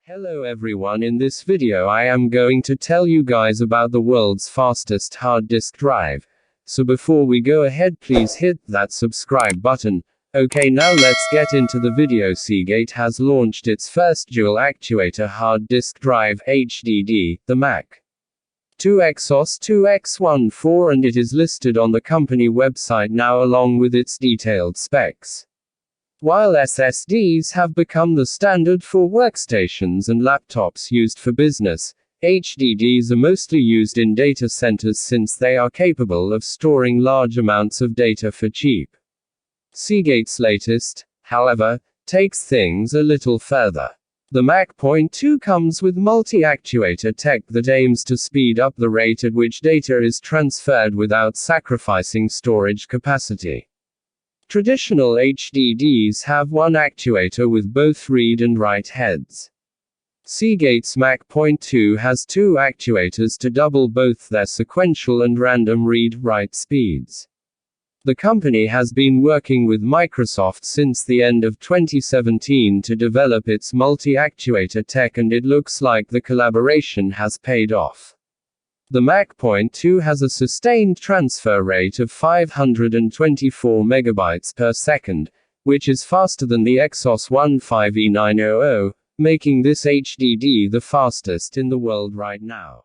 Hello everyone, in this video I am going to tell you guys about the world's fastest hard disk drive. So before we go ahead, please hit that subscribe button. Okay, now let's get into the video. Seagate has launched its first dual actuator hard disk drive HDD, the Mac 2 Exos 2X14, and it is listed on the company website now along with its detailed specs. While SSDs have become the standard for workstations and laptops used for business, HDDs are mostly used in data centers since they are capable of storing large amounts of data for cheap. Seagate's latest, however, takes things a little further. The Mac Point 2 comes with multi-actuator tech that aims to speed up the rate at which data is transferred without sacrificing storage capacity. Traditional HDDs have one actuator with both read and write heads. Seagate's Mac Point 2 has two actuators to double both their sequential and random read-write speeds. The company has been working with Microsoft since the end of 2017 to develop its multi-actuator tech, and it looks like the collaboration has paid off. The Mac Point 2 has a sustained transfer rate of 524 megabytes per second, which is faster than the Exos 15E900, making this HDD the fastest in the world right now.